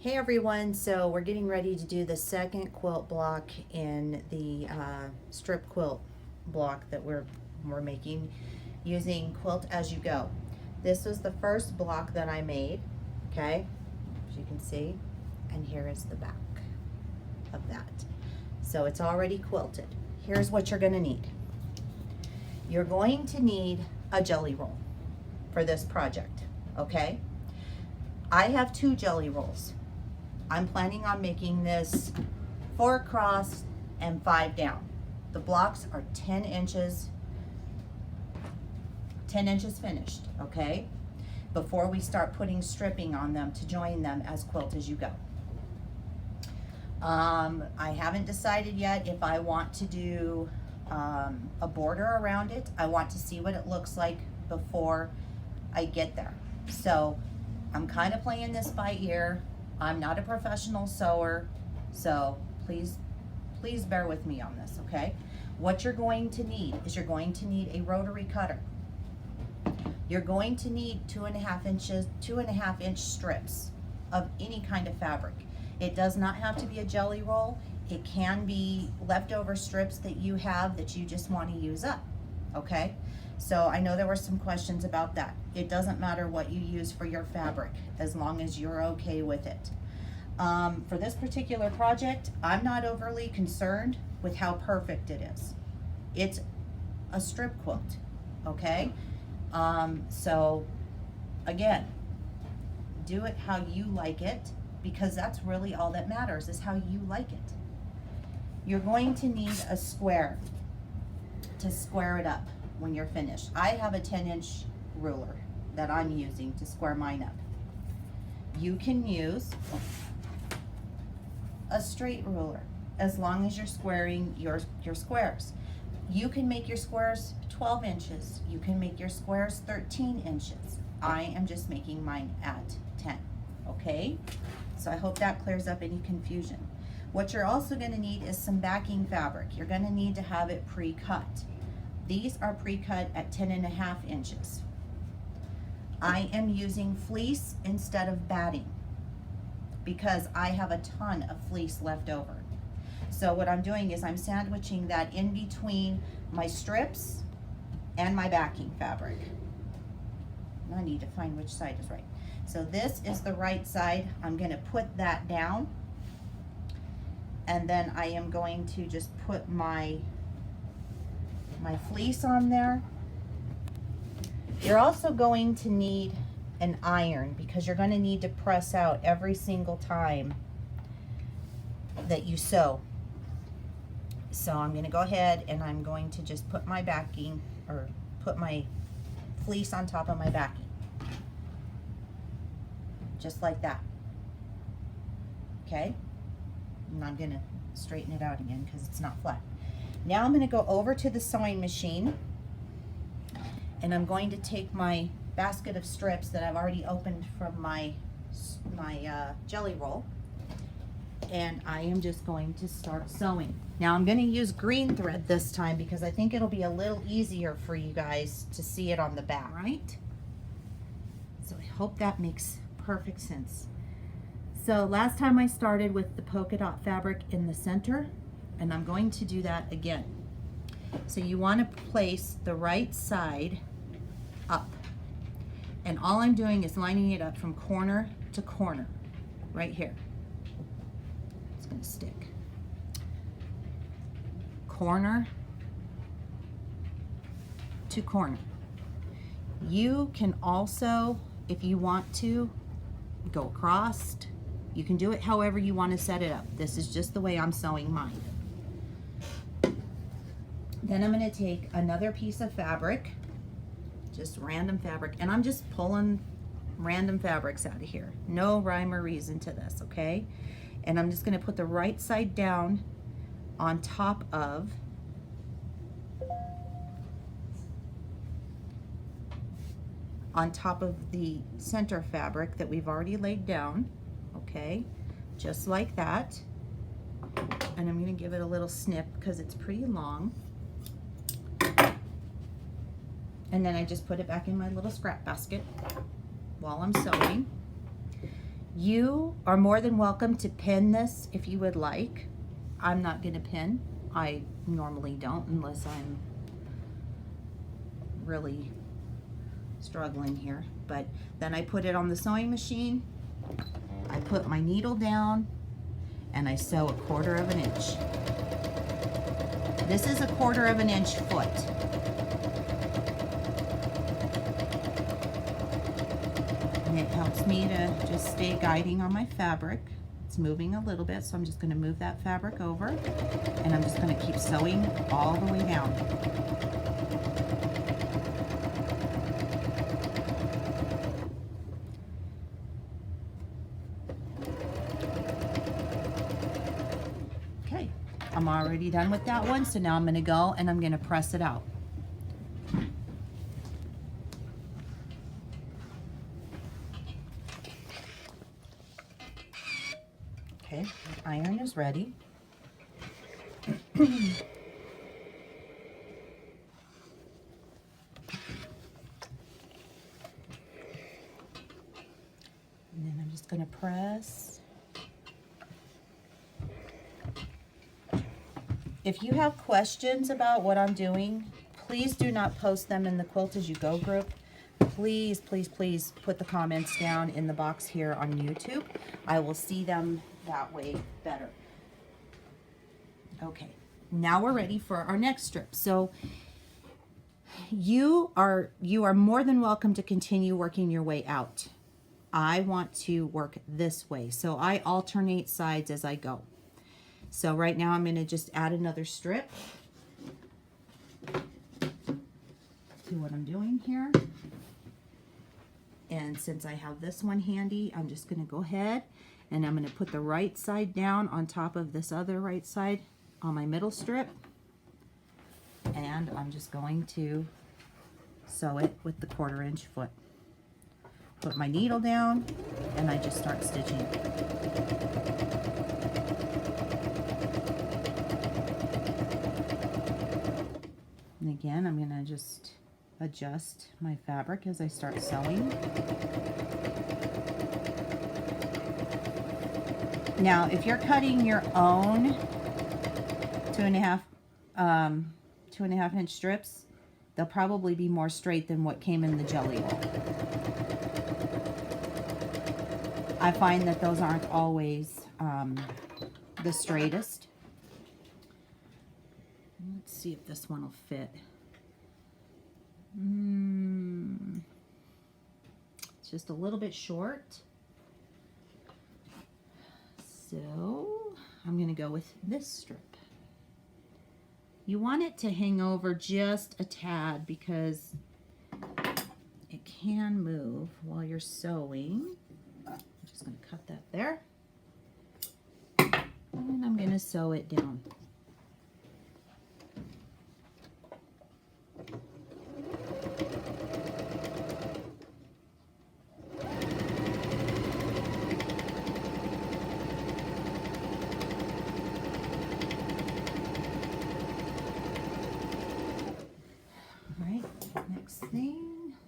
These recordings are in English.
Hey everyone, so we're getting ready to do the second quilt block in the strip quilt block that we're making using Quilt As You Go. This was the first block that I made, okay, as you can see, and here is the back of that. So it's already quilted. Here's what you're going to need. You're going to need a jelly roll for this project, okay? I have 2 jelly rolls. I'm planning on making this 4 across and 5 down. The blocks are 10 inches finished, okay? Before we start putting stripping on them to join them as Quilt As You Go. I haven't decided yet if I want to do a border around it. I want to see what it looks like before I get there. So I'm kind of playing this by ear. I'm not a professional sewer, so please bear with me on this, okay? What you're going to need is you're going to need a rotary cutter. You're going to need 2.5 inch strips of any kind of fabric. It does not have to be a jelly roll. It can be leftover strips that you have that you just want to use up, okay? So I know there were some questions about that. It doesn't matter what you use for your fabric as long as you're okay with it. For this particular project, I'm not overly concerned with how perfect it is. It's a strip quilt, okay? So again, do it how you like it, because that's really all that matters, is how you like it. You're going to need a square to square it up when you're finished. I have a 10-inch ruler that I'm using to square mine up. You can use a straight ruler as long as you're squaring your squares. You can make your squares 12 inches. You can make your squares 13 inches. I am just making mine at 10, okay? So I hope that clears up any confusion. What you're also gonna need is some backing fabric. You're gonna need to have it pre-cut. These are pre-cut at 10.5 inches. I am using fleece instead of batting because I have a ton of fleece left over. So what I'm doing is I'm sandwiching that in between my strips and my backing fabric. I need to find which side is right. So this is the right side. I'm gonna put that down, and then I am going to just put my fleece on there. You're also going to need an iron because you're going to need to press out every single time that you sew. So I'm going to go ahead and I'm going to just put my backing, or put my fleece on top of my backing. Just like that. Okay? And I'm going to straighten it out again because it's not flat. Now I'm going to go over to the sewing machine and I'm going to take my basket of strips that I've already opened from my jelly roll, and I am just going to start sewing. Now I'm going to use green thread this time because I think it'll be a little easier for you guys to see it on the back, right? So I hope that makes perfect sense. So last time I started with the polka dot fabric in the center, and I'm going to do that again. So you want to place the right side up, and all I'm doing is lining it up from corner to corner right here. It's going to stick. Corner to corner. You can also, if you want to, go across. You can do it however you want to set it up. This is just the way I'm sewing mine. Then I'm going to take another piece of fabric, just random fabric, and I'm just pulling random fabrics out of here. No rhyme or reason to this, okay? And I'm just going to put the right side down on top of the center fabric that we've already laid down, okay? Just like that. And I'm going to give it a little snip because it's pretty long. And then I just put it back in my little scrap basket while I'm sewing. You are more than welcome to pin this if you would like. I'm not gonna pin. I normally don't unless I'm really struggling here. But then I put it on the sewing machine. I put my needle down and I sew 1/4 of an inch. This is 1/4 of an inch foot. And it helps me to just stay guiding on my fabric. It's moving a little bit, so I'm just going to move that fabric over, and I'm just going to keep sewing all the way down. Okay, I'm already done with that one, so now I'm going to go and I'm going to press it out. Okay, the iron is ready. And then I'm just going to press. If you have questions about what I'm doing, please do not post them in the Quilt As You Go group. Please, please, please put the comments down in the box here on YouTube. I will see them that way better. Okay, now we're ready for our next strip. So you are more than welcome to continue working your way out. I want to work this way, so I alternate sides as I go. So right now I'm going to just add another strip to what I'm doing here. And since I have this one handy, I'm just going to go ahead and I'm going to put the right side down on top of this other right side on my middle strip. And I'm just going to sew it with the 1/4 inch foot. Put my needle down and I just start stitching. And again, I'm going to just adjust my fabric as I start sewing. Now, if you're cutting your own 2.5 inch strips, they'll probably be more straight than what came in the jelly roll. I find that those aren't always the straightest. Let's see if this one will fit. It's just a little bit short. So I'm going to go with this strip. You want it to hang over just a tad because it can move while you're sewing. I'm just going to cut that there. And I'm going to sew it down.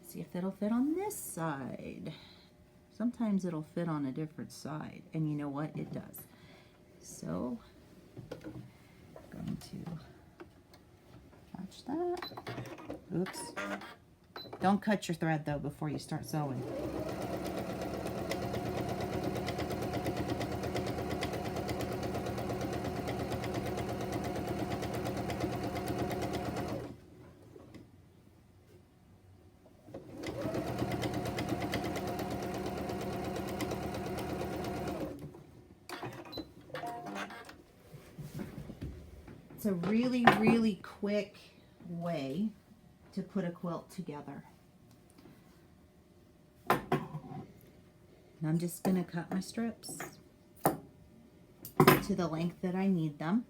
See if it'll fit on this side. Sometimes it'll fit on a different side, and you know what? It does. So I'm going to attach that. Oops. Don't cut your thread though before you start sewing. It's a really, really quick way to put a quilt together. And I'm just going to cut my strips to the length that I need them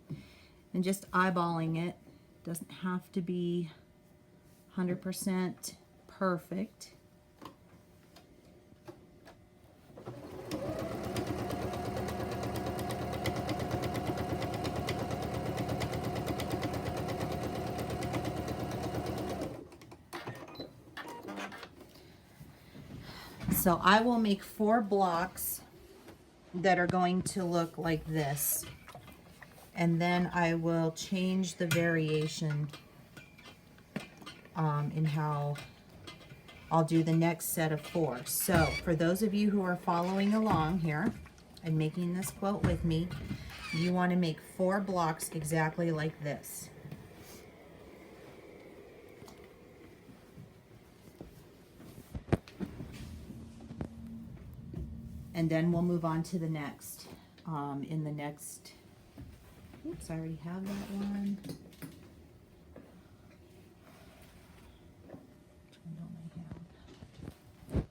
and just eyeballing it. Doesn't have to be 100% perfect. So I will make 4 blocks that are going to look like this. And then I will change the variation in how I'll do the next set of 4. So for those of you who are following along here and making this quilt with me, you want to make 4 blocks exactly like this. And then we'll move on to the next. In the next, oops, I already have that one. Which one don't I have?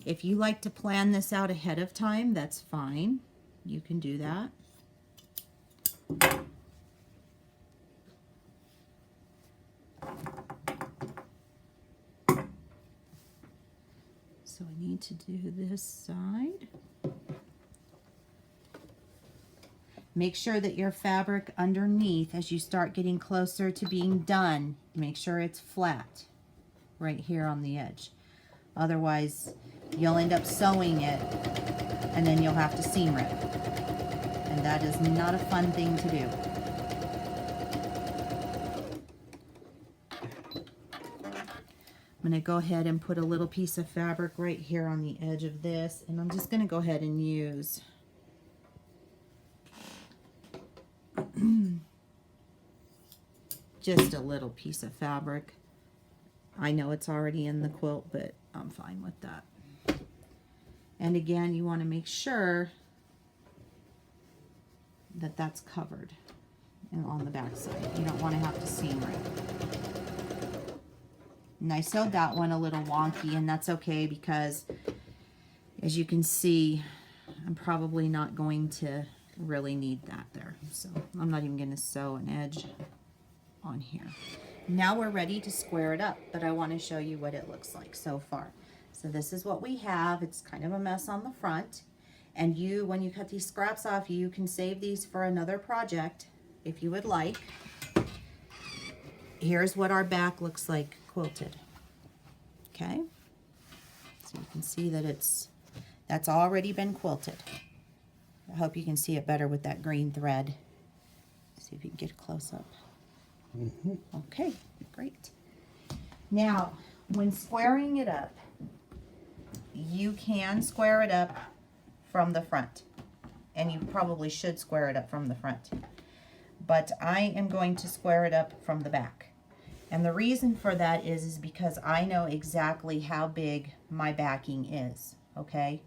If you like to plan this out ahead of time, that's fine. You can do that. So I need to do this side. Make sure that your fabric underneath, as you start getting closer to being done, make sure it's flat right here on the edge. Otherwise, you'll end up sewing it and then you'll have to seam rip. And that is not a fun thing to do. I'm going to go ahead and put a little piece of fabric right here on the edge of this, and I'm just going to go ahead and use just a little piece of fabric. I know it's already in the quilt, but I'm fine with that. And again, you want to make sure that that's covered and on the back side. You don't want to have to seam rip. And I sewed that one a little wonky, and that's okay because, as you can see, I'm probably not going to really need that there. So I'm not even going to sew an edge on here. Now we're ready to square it up, but I want to show you what it looks like so far. So this is what we have. It's kind of a mess on the front. And you, when you cut these scraps off, you can save these for another project if you would like. Here's what our back looks like quilted. Okay? So you can see that that's already been quilted. I hope you can see it better with that green thread. See if you can get a close up. Okay, great. Now, when squaring it up, you can square it up from the front, and you probably should square it up from the front, but I am going to square it up from the back. And the reason for that is because I know exactly how big my backing is, okay?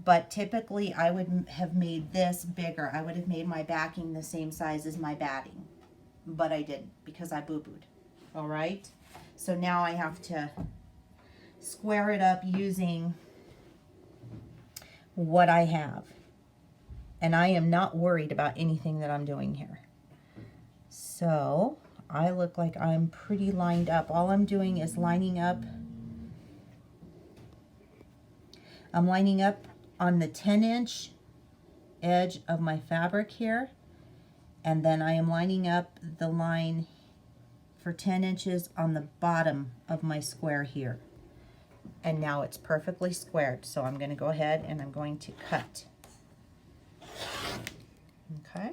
But typically I would have made this bigger. I would have made my backing the same size as my batting, but I didn't because I boo-booed, all right? So now I have to square it up using what I have. And I am not worried about anything that I'm doing here. So I look like I'm pretty lined up. All I'm doing is lining up. I'm lining up on the 10-inch edge of my fabric here. And then I am lining up the line for 10 inches on the bottom of my square here. And now it's perfectly squared. So I'm going to go ahead and I'm going to cut. Okay.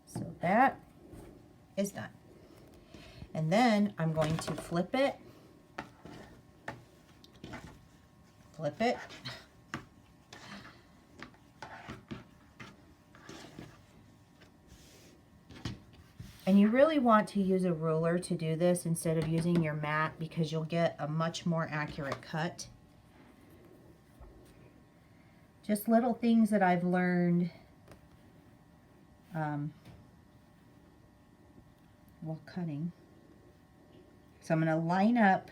So that is done. And then I'm going to flip it. Flip it. And you really want to use a ruler to do this instead of using your mat because you'll get a much more accurate cut. Just little things that I've learned while cutting. So I'm going to line up.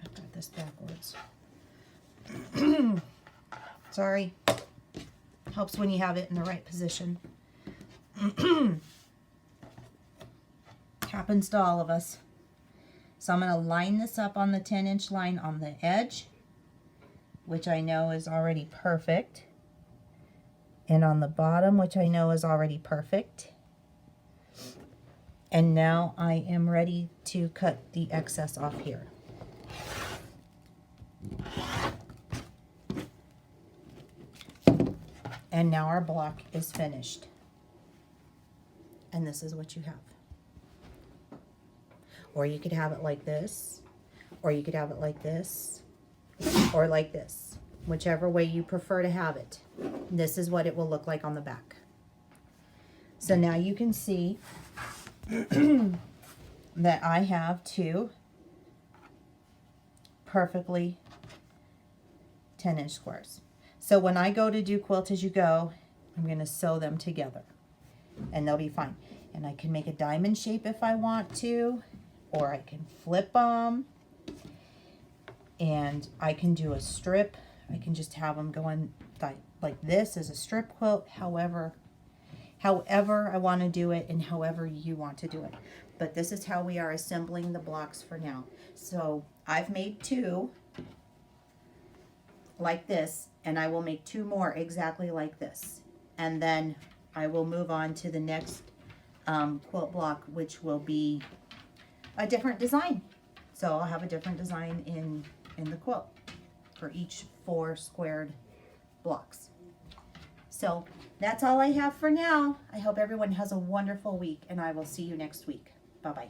I've got this backwards. Sorry. Helps when you have it in the right position. Happens to all of us. So I'm going to line this up on the 10-inch line on the edge, which I know is already perfect, and on the bottom, which I know is already perfect. And now I am ready to cut the excess off here. And now our block is finished. And this is what you have. Or you could have it like this, or you could have it like this, or like this. Whichever way you prefer to have it. This is what it will look like on the back. So now you can see that I have two perfectly 10-inch squares. So when I go to do Quilt As You Go, I'm going to sew them together and they'll be fine. And I can make a diamond shape if I want to, or I can flip them, and I can do a strip. I can just have them going like this as a strip quilt, however I want to do it and however you want to do it. But this is how we are assembling the blocks for now. So I've made two like this, and I will make two more exactly like this. And then I will move on to the next quilt block, which will be a different design. So I'll have a different design in the quilt for each 4 squared blocks. So that's all I have for now. I hope everyone has a wonderful week, and I will see you next week. Bye-bye.